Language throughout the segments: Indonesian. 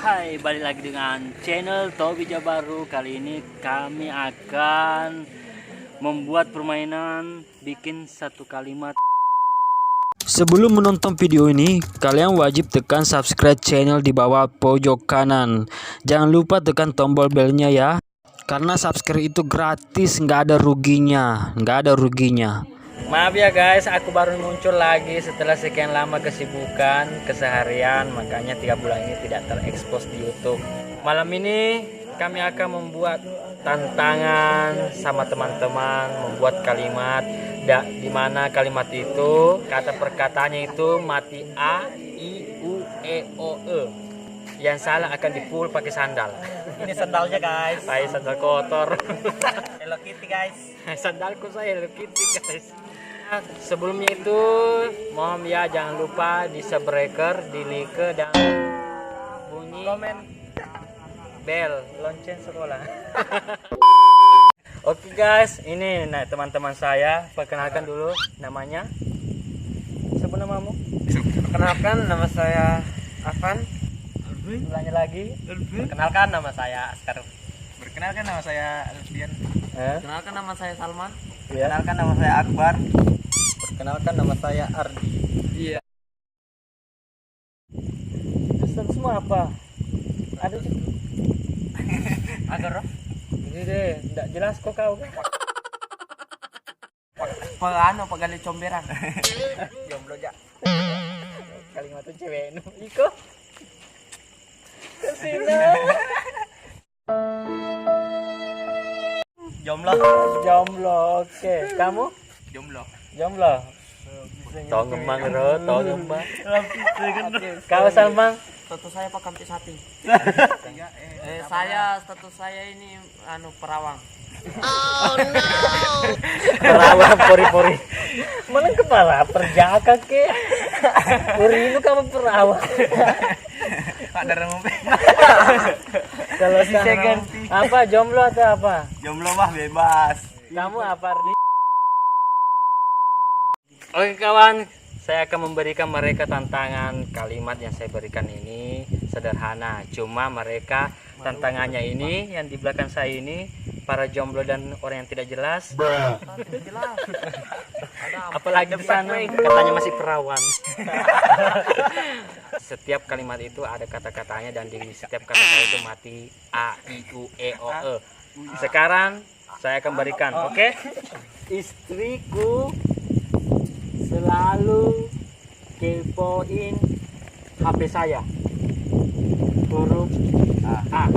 Hai, balik lagi dengan channel Tobi Jabaru. Kali ini kami akan membuat permainan bikin satu kalimat. Sebelum menonton video ini, kalian wajib tekan subscribe channel di bawah pojok kanan. Jangan lupa tekan tombol belnya ya. Karena subscribe itu gratis, nggak ada ruginya, Maaf ya guys, aku baru muncul lagi setelah sekian lama kesibukan keseharian, makanya 3 bulan ini tidak terekspos di YouTube. Malam ini kami akan membuat tantangan sama teman-teman, membuat kalimat di mana kalimat itu kata perkataannya itu mati A, I, U, E, O, E. Yang salah akan dipukul pakai sandal. Ini sandalnya guys. Saya sandal kotor. Hello Kitty guys. Sandalku saya Hello Kitty guys. Sebelumnya itu mohon ya jangan lupa di subscribe, di like dan bunyi Komen. bel lonceng sekolah. Oke guys, ini teman-teman saya, perkenalkan dulu namanya. Sebut namamu. Perkenalkan nama saya Afan. Ulangnya lagi. Perkenalkan nama saya Askar. Perkenalkan nama saya Alfian. Perkenalkan nama saya Salman. Ya. Perkenalkan nama saya Akbar. Perkenalkan nama saya Ardi. Iya. Pesan semua apa? Ada Agar ini deh, enggak jelas kok kau. pegali comberan. Jomblo ja. Kalimat itu cewek nu. Iko. Kesina. Jomblo. Oke. Kamu? Jomblo. Jomblo. Tong ngembang ro, tong ngembang. Kau Salmang? Status saya Pak Kampis Hati. Saya status saya ini perawang. Oh no. Perawang pori-pori. Mana kepala perjaka ke? Pori itu kamu perawang. Pak darah ngombe. Kalau sekarang apa jomblo atau apa? Jomblo mah bebas. Kamu apa Ardi? Oke kawan, saya akan memberikan mereka tantangan. Kalimat yang saya berikan ini sederhana, cuma mereka tantangannya ini yang di belakang saya ini para jomblo dan orang yang tidak jelas. Apalagi di sana katanya masih perawan. Setiap kalimat itu ada kata-katanya dan di setiap kata-kata itu mati A, I, U, E, O, E. Sekarang saya akan berikan, oke? Istriku selalu kepoin HP saya. Huruf A.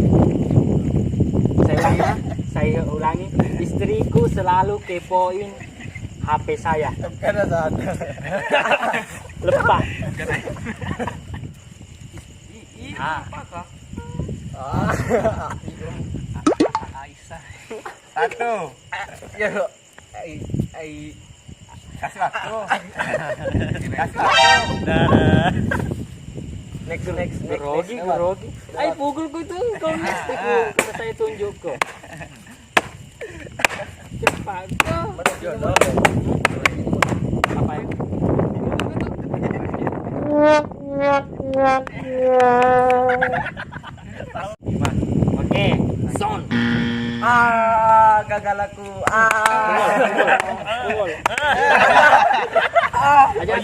Saya ulangi. Istriku selalu kepoin HP saya. Lepas. Aisyah. Satu. Ya, kasih waktu. Kasih waktu. Next. Grogi. Ay, pukulku itu kau istriku. Karena saya tunjuk kok. Cepat kok. Apa ya? Oke, son. Gagal aku. Pukul. Aja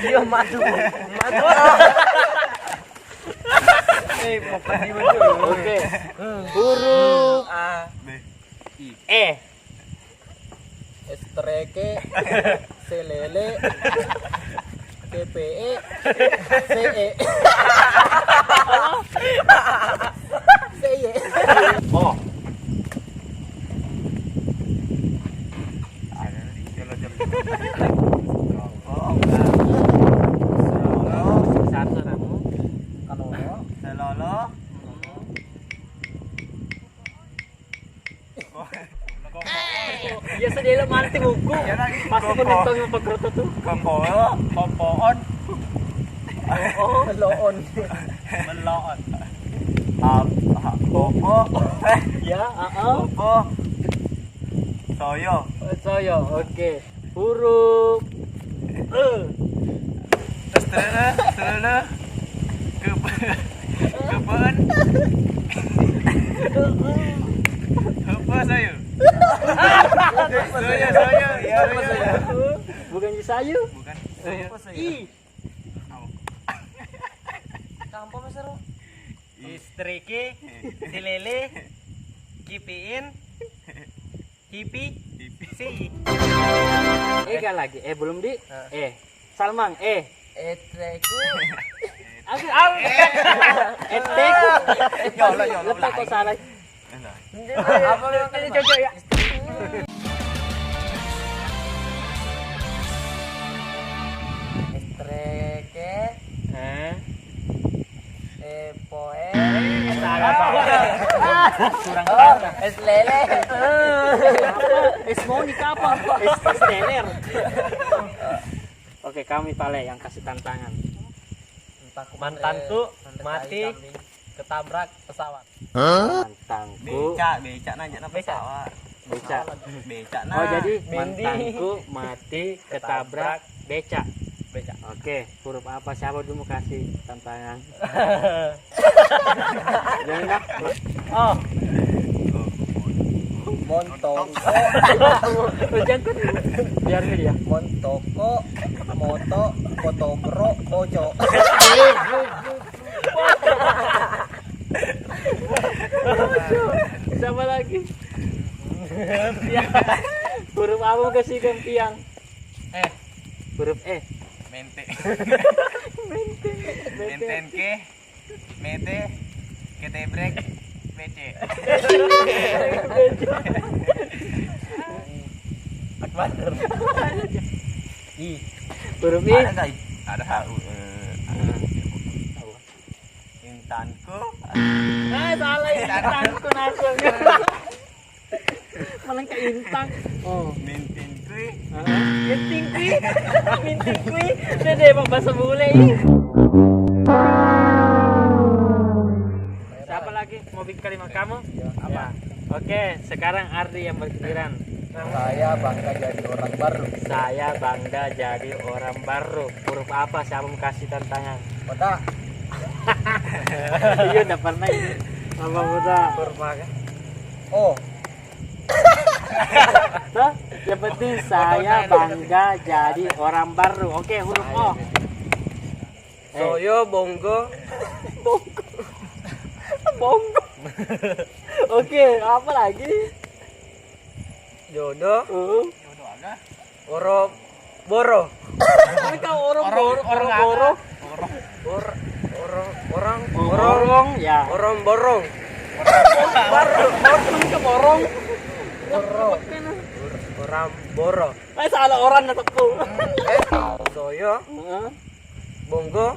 Dia maju. Oke. Huruf A, B, E. Estreke, selele, KPE, CE. CE. Oh. Satu kamu. Selolo. Biasa dia lo manting hukum. Pasti kau nonton yang pagkroto tuh. Kompoon. Oh, loon. Meloon. Popo. Ya, Popo. Soyo. Soyo, oke. Huruf E. Terus ke Jon. Apa saya? Saya. Bukan sayu. Bukan. I. Kampo Mas Ro. Istriki, silele, kipiin, hipi, si. Ega lagi. Belum di. Salmang. Etreku. Aku. Eteku. Yolo. Lepas kok salah. Apa ini cocok ya? Estreke. Poe. Salah. Kurang Es lele. mau nikah apa? Steller. Oke, kami Pale yang kasih tantangan. Mantanku mati ketabrak pesawat. Mantanku. Becak nanya apa pesawat. Becak. Becak Oh, jadi mantanku mati ketabrak becak. Becak. Oke, huruf apa? Siapa dulu mau kasih tantangan? Jangan dah. Oh. Montong. Jangan biar dia. Montoko, moto, kotobro, koco. Siapa lagi? Huruf apa mau kasih gempiang? Huruf E. Mente. Menten ke, mete, ketebrek, bece. Akbar. Huruf I. Ada enggak? Ada HU. Intanku. Salah intanku langsung. Malah ke intang. Oh. Mintinku. Minting kui. Minting kui. Dede bahasa bule ini. Siapa lagi mau bikin kalimat kamu? Apa? Oke, sekarang Ardi yang bergiliran. Saya bangga jadi orang baru. Saya bangga jadi orang baru. Huruf apa? Siapa mau kasih tantangan? Kota. Iya, udah pernah ini. Apa udah? Huruf apa? Oh. Tuh, yang penting saya bangga jadi orang baru. Oke, huruf O. Soyo bongo. Bongo. Oke, apa lagi? Jodoh. Jodoh agak. Oro boro. Mereka orang boro. Orang Ya. orang borong. Ke borong. Orang boro. Salah orang na tepu. Soyo bongo.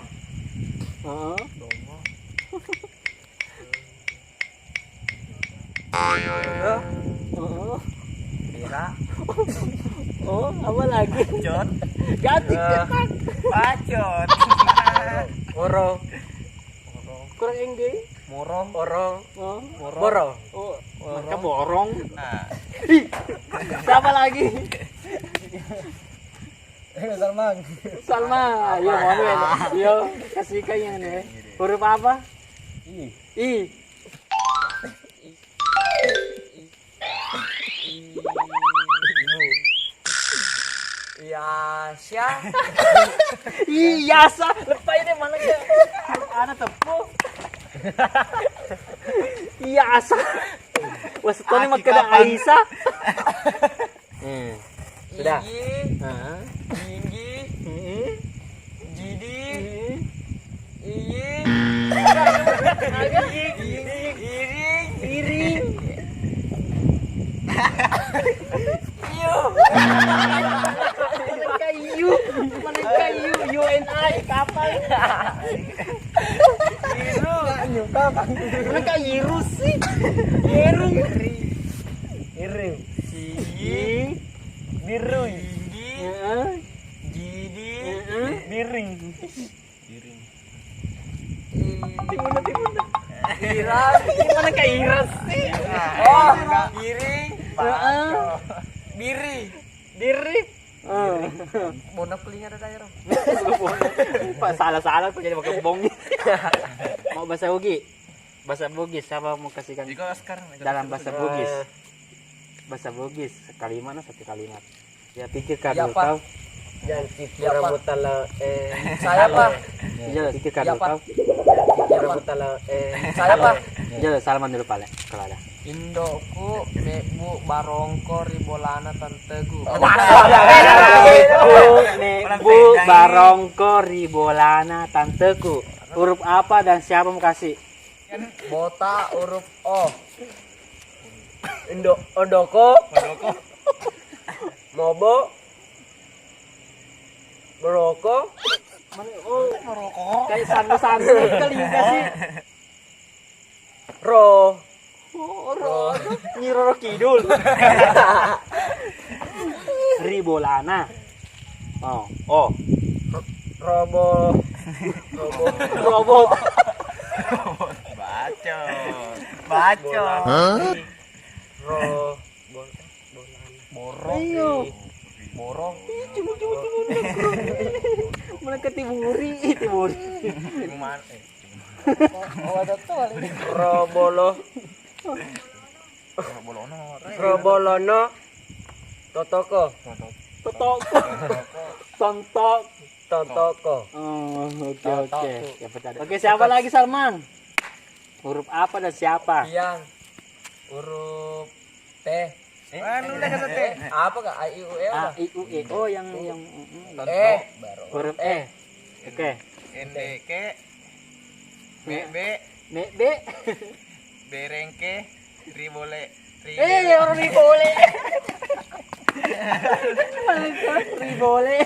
Jodoh. Pira. Oh, apa lagi? Jot. Ganti ketak. Pacot. Oro. Kurang engge. Morong. Oro. Oh, Boro. oh, mereka borong. Nah, Siapa lagi? Salman. Salma. Yo, Manuel. Yo, kasih kayaknya nih. Huruf apa? I. Yasya. Iya, sa. Lepas ini mana ya? Anak tepu. Iya, sa. Wah, setoni mah kena Aisyah. Sudah. Heeh. Tinggi. Jidi. Iring. Mana kayu, UNI kapal. Mana kayu sih? Irung. Biru. Heeh. Jidi. Biring. Timuna. Iras. Mana kayak iras sih? Oh, iring. Heeh. Biri. Diri. Bonak pelingan ada daerah. Pak salah kok jadi pakai bong. Mau bahasa Ugi? Bahasa Bugis, siapa mau kasihkan Jika Askar dalam bahasa Bugis? Bahasa Bugis, kalimat satu kalimat. Ya pikirkan Ya, dulu Pak. kau. Jangan cipura mutala saya Pak. Iya, pikirkan Ya, dulu Pak. kau. Cipura mutala saya Pak. Iya, salaman dulu Pak, kalau ada. Indoku nebu barongko ribolana tantegu. Bu barongko ribolana tanteku. Huruf apa dan siapa mau kasih? Bota huruf O. Ondoko. Mobo. Meroko. Kayak sandu-sandu kali kasih. Ro. Nyi Roro Kidul. Ribolana. Oh. Robo. Robot. Baco. Ro. Ayo. Boro. Mana ke Timuri. Cuman Oh, ada tuh. Robolo. Robolono. Totoko. Tontok. Totoko. Oh, oke. Ya, percaya. Oke, siapa lagi Salman? Huruf apa dan siapa? Yang huruf T. Anu udah kata teh. Apa kak? A I U E A apa? I U E. Oh, yang E. huruf E. Oke. NDK BB Nek B. Berengke Ribole Orang Ribole. Ribole.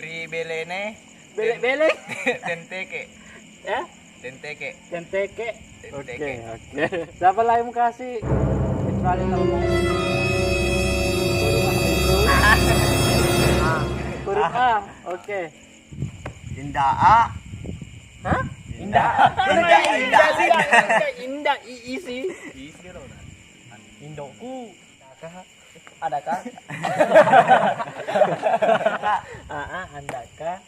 Ribelene Belek-belek. Tenteke Ya? Tenteke Tenteke. Oke. Tenteke. Siapa lagi mau kasih? Kecuali kalau mau. Huruf A. Oke. Indah A Hah? Indah Indah isi. Indoku. Adakah? Andaka.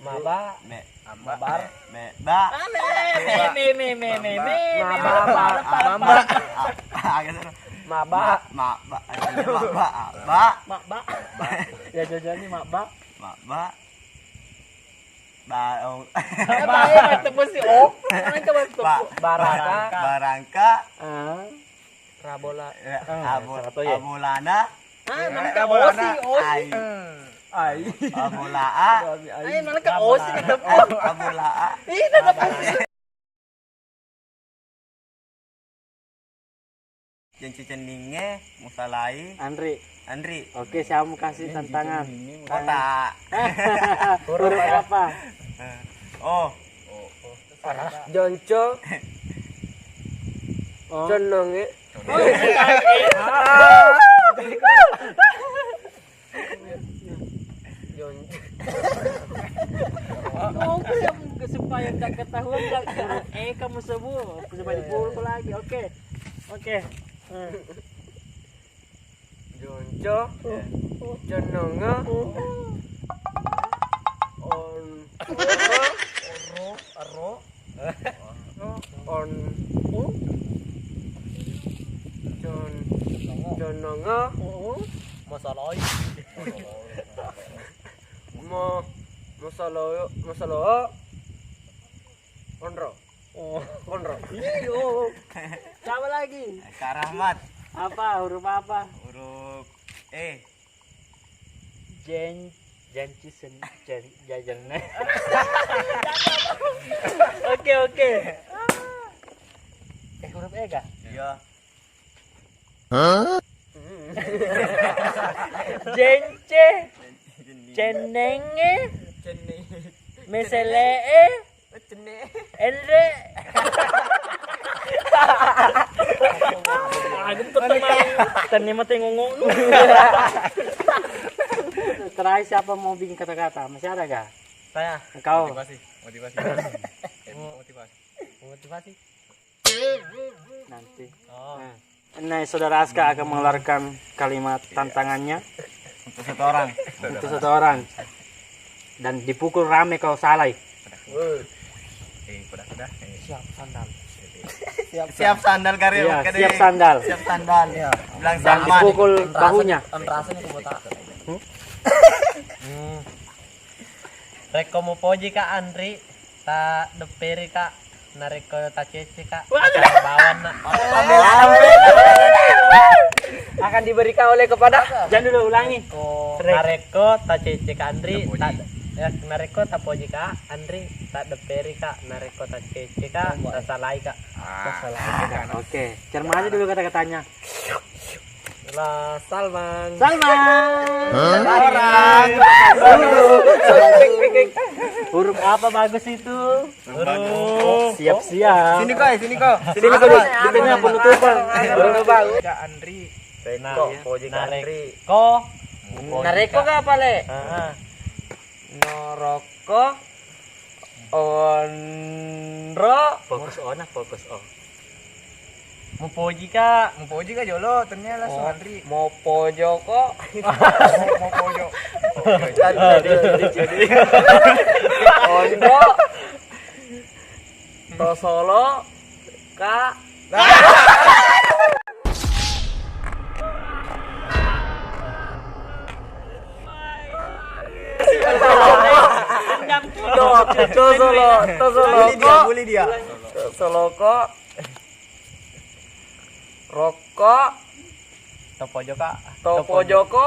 Maba. Mabar Ba Maba. Makba. Ya jajan makba. Barangka Rabola. Abulana Abulaa Abulaa Cencenningnya Musalai Andri. Oke, saya mau kasih tantangan. Kota Huruf apa? Oh Jonco. Oh. Jononge. Jonco. Oh, supaya tak ketahuan kan huruf E kamu sebut supaya dipukul lagi. Oke. Jonco. Jononge. Jononge. Masaloi. Masalo. Onro. Iyo. Siapa lagi? Kak Rahmat Apa? Huruf apa? huruf E Jancisen jajan. Oke. Huruf E kah? iya Jence, cenenge, meselee, endre. Agak tenang mati ngomong. Terakhir siapa mau bikin kata-kata? Masih ada gak? Saya. Engkau. motivasi Nanti. Nah, saudara Aska akan mengeluarkan kalimat tantangannya untuk satu orang untuk satu orang dan dipukul rame kalau salah. Kuda-kuda. Siap sandal. Siap sandal karya. Iya, siap sandal. Siap sandal. Ya. Bilang Dan sama. dipukul bahunya. Rasanya kubota. Reko mo poji ka Andri, ta deperi ka, nareko ta cece ka, bawan na. Akan diberikan oleh kepada Jangan dulu ulangi. Nareko ta cece ka Andri, ta nareko ta poji ka Andri, ta deperi ka, nareko ta cece ka, ta salai ka. Oke, cermati dulu kata-katanya. Lah Salman. Salman. Orang. Huruf apa bagus itu? Huruf. Siap-siap. Sini kok, sini kok. Sini kok di tengah penutupan. Huruf bagus. Andri. Kok poji ka Andri. Ko. Nareko ka apa le? Heeh. Noroko onro Fokus on, fokus on. Mupoji ka jolo ternyata langsung Andri. mau pojoko Mau pojo. jadi onro to solo ka to solo Boleh dia. solo ko rokok Topojo ka. to pojoko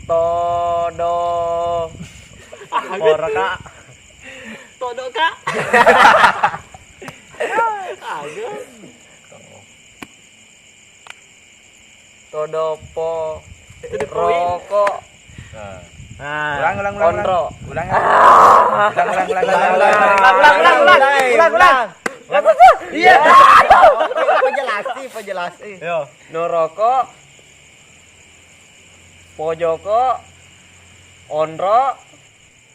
todo Pora ka. Todo kak. todopo rokok Nah, onro ulang. iya Penjelas. Yo. no rokok pojoko onro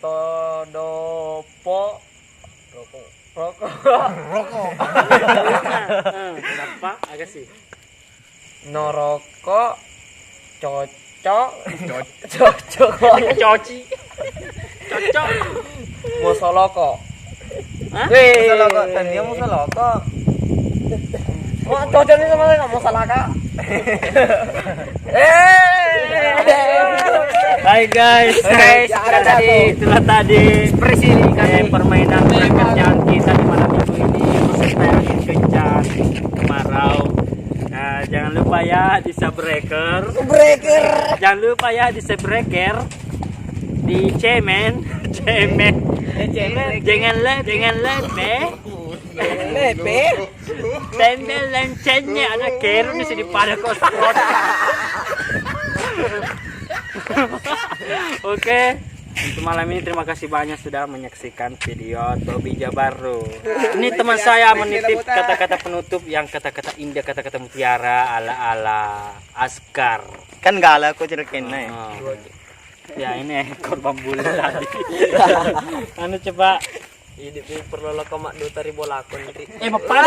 todopo rokok Kenapa? Agak sih. no rokok cocok Coci. Cocok. musoloko Hah? musoloko tania musoloko mau cocok ini sama nggak musolaka Hai guys, itulah tadi ekspresi permainan kerjaan kita di malam minggu ini beserta angin kencang, kemarau. Nah, jangan lupa ya di subscriber. Jangan lupa ya di subscriber, di cemen. Jangan lepe. Tembel loncengnya ada kerun di sini pada kosmos. Oke, untuk malam ini terima kasih banyak sudah menyaksikan video Tobi Jabaru. Ini teman saya menitip kata-kata penutup yang kata-kata indah, kata-kata mutiara ala-ala Askar. Kan gala aku cerekin nih. Ya ini korban bully tadi. Anu coba ini perlu lo komak 2.000 lakon bapak